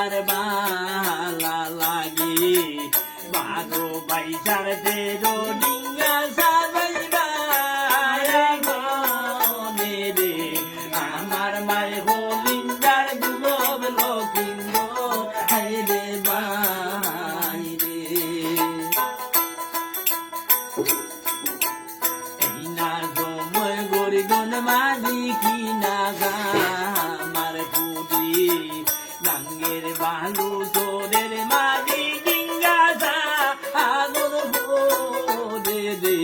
হইবার বালা লাগে বারো বাইশার তেরো ডিঙ্গা সাজাইবা রে আমার মায় হলিন্দার দুলব লকিন্দ হাইরে বাইরে এই না সময় গরিগন মাঝি কিনা গা আমার পুরি রঙের বালু তোদের মাঝি ডিঙ্গা সাগর ভোরে রে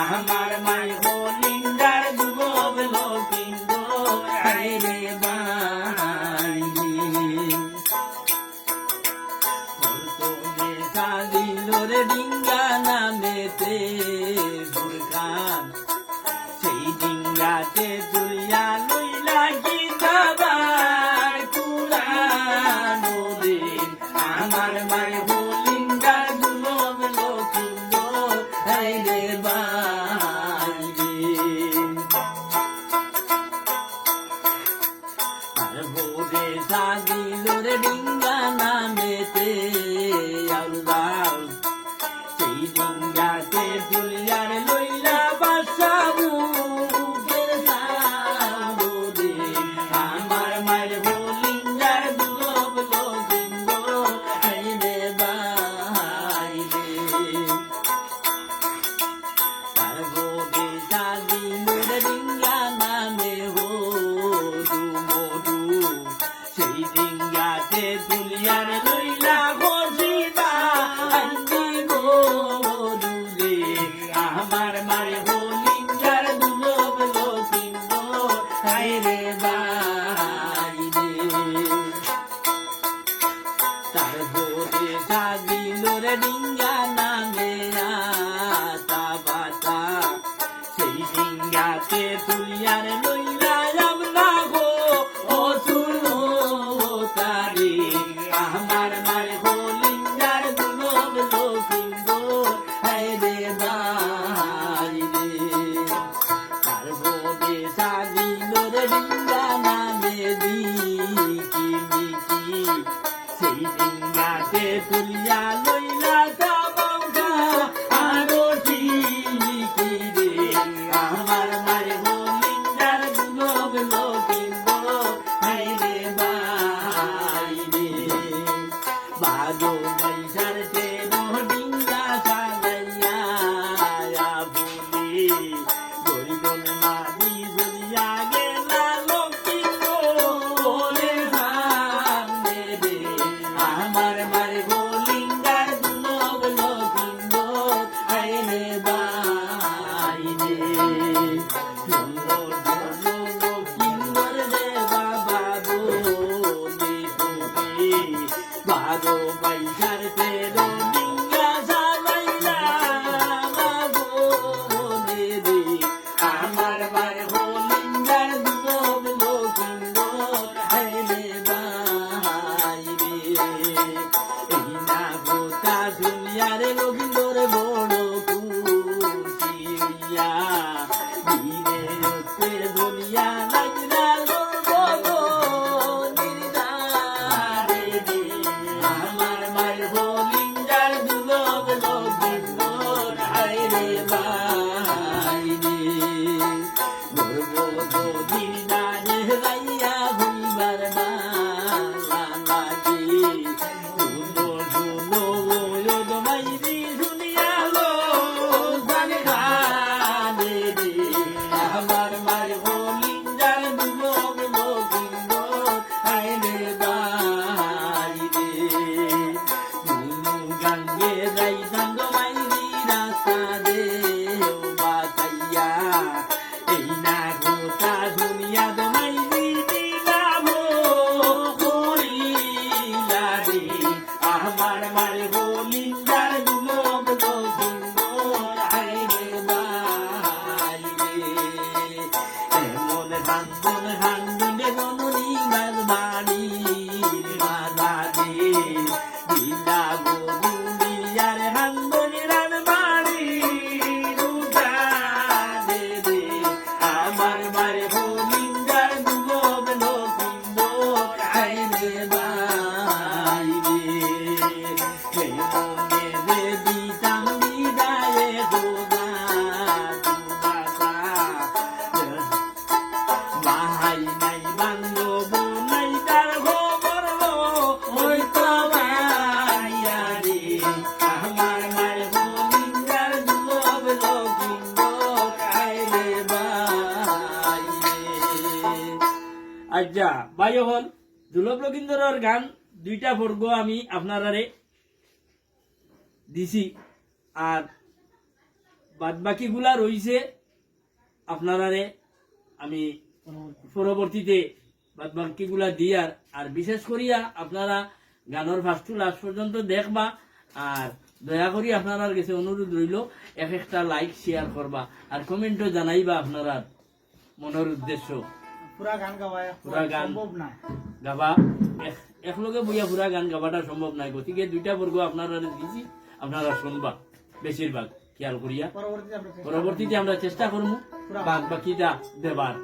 আমার মায় হলিন্দার দুলব লকিন্দ হাইরে বাইরে সাদিলোর ডিঙ্গা নামেতে বুরখান সেই ডিঙ্গাতে তুলিয়া লইলা গীতাবার পুরানো দিন আমার মায় হলিন্দার দুলব লকিন্দ হাইরে বাইরে আর ভোরে সাদিলোর ডিঙ্গা নামেতে আউলাল সেই ডিঙ্গাতে তুলিয়ার লইলা বাসাবু আমার মায়ের হলিন্দার দুলব লকিন্দ হাইরে বাইরে আর ভোরে সাদিলোর ডিঙ্গা নামে হদু মধু সেই ডিঙ্গাতে তুলিয়ার লইলা বসিবা আন্দি মধু রে আমার মার হলিন্দার দুলব লকিন্দ হাইরে বাইরে তার ভোরে সাদিলোর ডিঙ্গা নামে আতা বাতা সেই ডিঙ্গাতে তুলিয়ার লইলা আমনা গো ও শুনো তারে আমার মার হলিন্দার দুলব লকিন্দ হাইরে বাইরে তার ভোরে সাদিলোর ডিঙ্গা নামে দিকি মিকি সেই ডিঙ্গাতে তুলিয়া লইলা তাবাউকা আরো ঠিকি রে আমার মার হলিন্দার দুলব লকিন্দ হাইরে বাইরে বারো বাইশার তেরো ডিঙ্গা সাজাইয়া বলে গরিগন মাঝি জড়িয়া গেলা লকিন্দ বলে সামনে রে আমার মার হলিন্দার দুলব লকিন্দ হাইরে বাইরে লকিন্দর রে বাবা বলে তোকে বারো বাইশার তেরো ডিঙ্গা সাজাইলা বলে রে আমার মার হলিন্দার দুলব লকিন্দ হাইরে বাইরে এই না গোটা দুনিয়ার লকিন্দর বড় খুশি হইয়া দিনে রক্তে দুনিয়া লাগলা লড়বো নির্দারে রে আমার মার হলিন্দার দুলব লকিন্দ হাইরে বাইরে লড়বো দিনারে রাইয়া হইবার বালা লাগে শুনো শুনো ওদ মাইরি শুনিয়া লো জানে খানে রে আমার মার হলিন্দার দুলব লকিন্দ হাইরে বাইরে গঙ্গে যাই দন্দ মাইরি রাস্তা দে বাতাইয়া এই না গোটা দুনিয়া মাইরি দিলামো করিলা রে আমার মার হলিন্দার দুলব লকিন্দ হাইরে বাইরে এমন হান্দন হান্দনে রমণী মাঝ বাড়ির বাধা দে দিলা গো দুনিয়ার হান্দনে রান বাড়ির উঠা দে রে আমার মার হলিন্দার দুলব লকিন্দ হাইরে বাইরে ভাই হল দুলভ লক্ষিন্দরের গান 2টা বর্গ আমি আপনারারে দিছি আর বাদ বাকিগুলা রইছে আপনারারে আমি পরবর্তীতে বাদ বাকিগুলা দিয়ার আর বিশেষ করিয়া আপনারা গানের ফার্স্ট লাস্ট পর্যন্ত দেখবা আর দয়া করি আপনার কাছে অনুরোধ রইল একটা লাইক শেয়ার করবা আর কমেন্টও জানাইবা আপনারা মনের উদ্দেশ্য পুরা গান গাওয়া পুরা গান সম্ভব না গাবা একলগে বইয়া পুরা গান গাবাটা সম্ভব নাই গতিকে 2টা বর্গ আপনারা দিছি আপনারা শুনবা বেশিরভাগ খেয়াল করিয়া পরবর্তীতে আমরা পরবর্তীতে আমরা চেষ্টা করবো বাদ বাকিটা দেবার